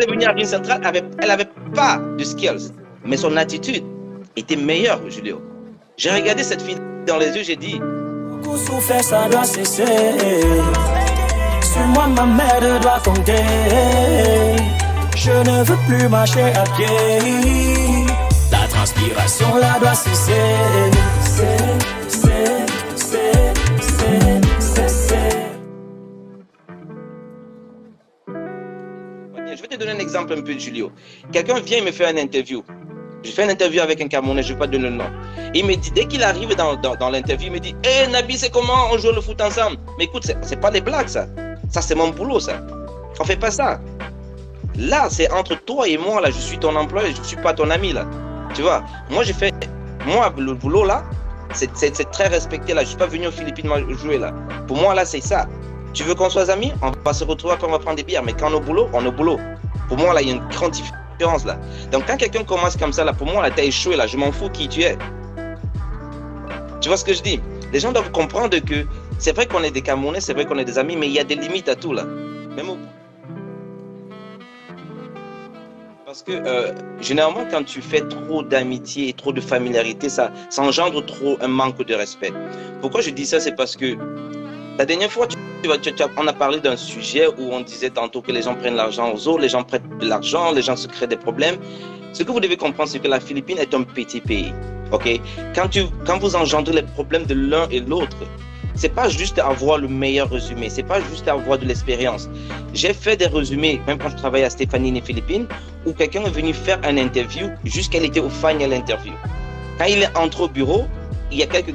est venue à Ring Central, elle avait pas de skills, mais son attitude était meilleure, Julio. J'ai regardé cette fille dans les yeux, j'ai dit... Beaucoup souffert, ça doit cesser. Sur moi, ma mère doit compter. Je ne veux plus marcher à pied. La transpiration, là, doit cesser. Je vais te donner un exemple un peu, Julio. Quelqu'un vient me faire une interview. Je fais une interview avec un Camerounais, je ne vais pas donner le nom. Il me dit, dès qu'il arrive dans l'interview, il me dit, hey, Nabi, c'est comment on joue le foot ensemble? Mais écoute, c'est pas des blagues, ça. Ça, c'est mon boulot, ça. On fait pas ça. Là, c'est entre toi et moi, là. Je suis ton employé, je ne suis pas ton ami, là. Tu vois, moi, le boulot, là, c'est très respecté, là. Je ne suis pas venu aux Philippines jouer, là. Pour moi, là, c'est ça. Tu veux qu'on soit amis? On va se retrouver quand on va prendre des bières. Mais quand on est au boulot, on est au boulot. Pour moi, là, il y a une grande différence, là. Donc, quand quelqu'un commence comme ça, là, pour moi, là, t'as échoué, là. Je m'en fous qui tu es. Tu vois ce que je dis? Les gens doivent comprendre que c'est vrai qu'on est des Camerounais, c'est vrai qu'on est des amis, mais il y a des limites à tout, là. Même au... Parce que, généralement, quand tu fais trop d'amitié et trop de familiarité, ça engendre trop un manque de respect. Pourquoi je dis ça? C'est parce que la dernière fois, on a parlé d'un sujet où on disait tantôt que les gens prennent l'argent aux autres, les gens prêtent de l'argent, les gens se créent des problèmes. Ce que vous devez comprendre, c'est que la Philippine est un petit pays. Okay? Quand vous engendrez les problèmes de l'un et l'autre, c'est pas juste avoir le meilleur résumé, c'est pas juste avoir de l'expérience. J'ai fait des résumés, même quand je travaillais à Stéphanie les Philippines, où quelqu'un est venu faire un interview jusqu'à était au final interview. Quand il est entré au bureau, il y a quelques,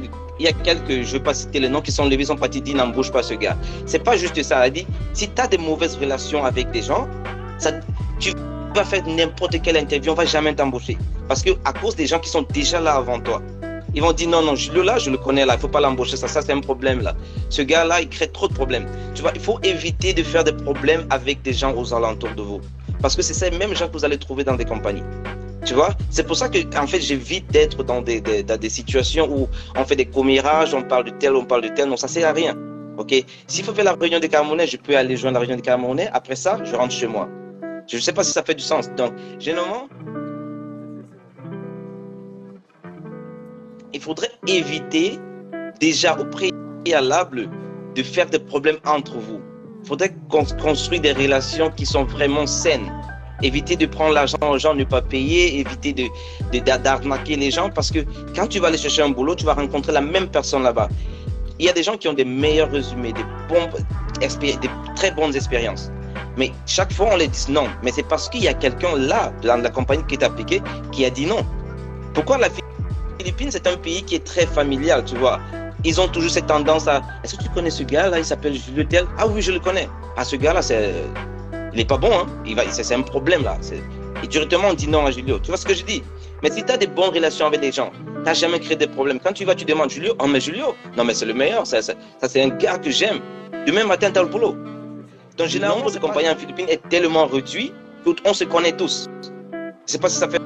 je ne vais pas citer les noms, qui sont levés, sont partis dire n'embauche pas ce gars. C'est pas juste ça. Elle dit, si tu as des mauvaises relations avec des gens, tu vas faire n'importe quelle interview, on ne va jamais t'embaucher. Parce qu'à cause des gens qui sont déjà là avant toi, ils vont dire non, Julio là, je le connais là, il ne faut pas l'embaucher, ça c'est un problème là. Ce gars là, il crée trop de problèmes. Tu vois, il faut éviter de faire des problèmes avec des gens aux alentours de vous. Parce que c'est ces mêmes gens que vous allez trouver dans des compagnies. Tu vois, c'est pour ça que en fait j'évite d'être dans des situations où on fait des commérages, on parle de tel, non, ça sert à rien. Ok, s'il faut faire la réunion des Camerounais, je peux aller joindre la réunion des Camerounais. Après ça, je rentre chez moi. Je ne sais pas si ça fait du sens. Donc, généralement, il faudrait éviter déjà au préalable de faire des problèmes entre vous. Il faudrait construire des relations qui sont vraiment saines. Éviter de prendre l'argent aux gens, ne pas payer, éviter d'arnaquer les gens, parce que quand tu vas aller chercher un boulot, tu vas rencontrer la même personne là-bas. Il y a des gens qui ont des meilleurs résumés, des très bonnes expériences. Mais chaque fois, on les dit non. Mais c'est parce qu'il y a quelqu'un là, dans la compagnie qui est appliquée, qui a dit non. Pourquoi la Philippines, c'est un pays qui est très familial, tu vois. Ils ont toujours cette tendance à... Est-ce que tu connais ce gars-là? Il s'appelle Julio Tel. Ah oui, je le connais. Ah, ce gars-là, il n'est pas bon, hein. C'est un problème, là. Et directement, on dit non à Julio. Tu vois ce que je dis? Mais si tu as des bonnes relations avec les gens, tu n'as jamais créé de problème. Quand tu vas, tu demandes Julio. Oh, mais Julio, non, mais c'est le meilleur. Ça c'est un gars que j'aime. Demain matin, tu as le boulot. Donc, généralement, cette compagnie en Philippines est tellement réduite qu'on se connaît tous. Je ne sais pas si ça fait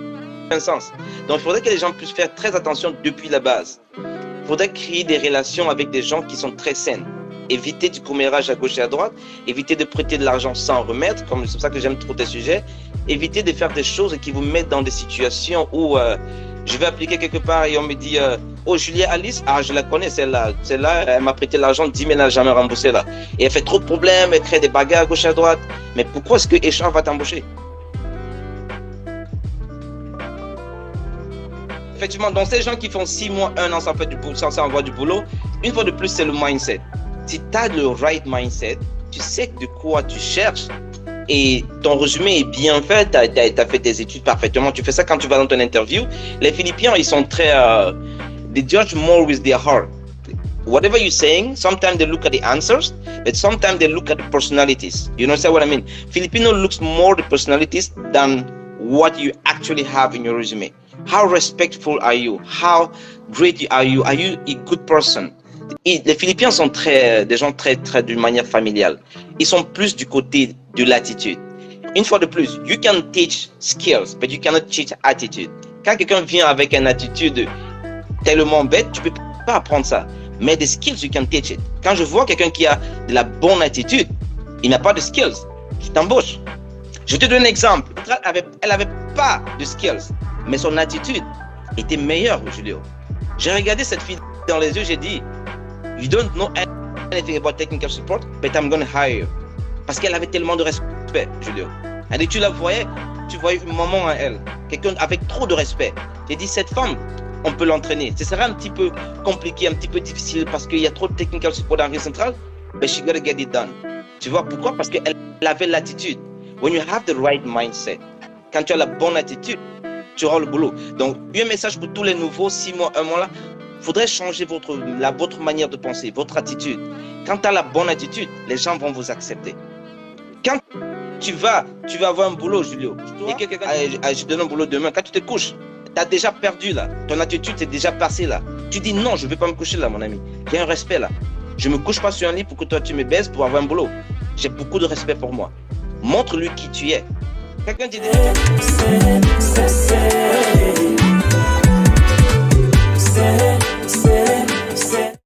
un sens. Donc, il faudrait que les gens puissent faire très attention depuis la base. Il faudrait créer des relations avec des gens qui sont très saines. Éviter du commérage à gauche et à droite, éviter de prêter de l'argent sans remettre, comme c'est pour ça que j'aime trop tes sujets, éviter de faire des choses qui vous mettent dans des situations où je vais appliquer quelque part et on me dit oh Julia Alice, ah je la connais celle-là, elle m'a prêté l'argent 10 000, elle n'a jamais remboursé là. Et elle fait trop de problèmes, elle crée des bagarres à gauche et à droite. Mais pourquoi est-ce que Echange va t'embaucher? Effectivement, donc ces gens qui font 6 mois, 1 an sans avoir du boulot, une fois de plus, c'est le mindset. Si tu as le right mindset, tu sais de quoi tu cherches et ton résumé est bien fait, tu as fait tes études parfaitement, tu fais ça quand tu vas dans ton interview. Les Philippiens, ils sont très... they judge more with their heart. Whatever you're saying, sometimes they look at the answers, but sometimes they look at the personalities. You understand what I mean? Filipino looks more at the personalities than what you actually have in your resume. How respectful are you? How great are you? Are you a good person? Et les Philippiens sont des gens très d'une manière familiale. Ils sont plus du côté de l'attitude. Une fois de plus, you can teach skills, but you cannot teach attitude. Quand quelqu'un vient avec une attitude tellement bête, tu peux pas apprendre ça. Mais des skills, you can teach it. Quand je vois quelqu'un qui a de la bonne attitude, il n'a pas de skills, je t'embauche. Je te donne un exemple. Elle avait pas de skills, mais son attitude était meilleure, Julio. J'ai regardé cette fille dans les yeux, j'ai dit, you don't know anything about technical support, but I'm going to hire you. Parce qu'elle avait tellement de respect, Julio. Et tu la voyais, tu voyais une maman à elle, quelqu'un avec trop de respect. J'ai dit, cette femme, on peut l'entraîner. Ce sera un petit peu compliqué, un petit peu difficile parce qu'il y a trop de technical support dans Rio Central, but she gotta get it done. Tu vois pourquoi? Parce qu'elle avait l'attitude. When you have the right mindset, quand tu as la bonne attitude, tu auras le boulot. Donc, un message pour tous les nouveaux, 6 mois, 1 mois là, il faudrait changer votre manière de penser, votre attitude. Quand tu as la bonne attitude, les gens vont vous accepter. Quand tu vas avoir un boulot, Julio, et que quelqu'un je te donne un boulot demain, quand tu te couches, tu as déjà perdu là, ton attitude c'est déjà passé là. Tu dis non, je ne vais pas me coucher là, mon ami. Il y a un respect là. Je ne me couche pas sur un lit pour que toi tu me baises pour avoir un boulot. J'ai beaucoup de respect pour moi. Montre-lui qui tu es. Quelqu'un dit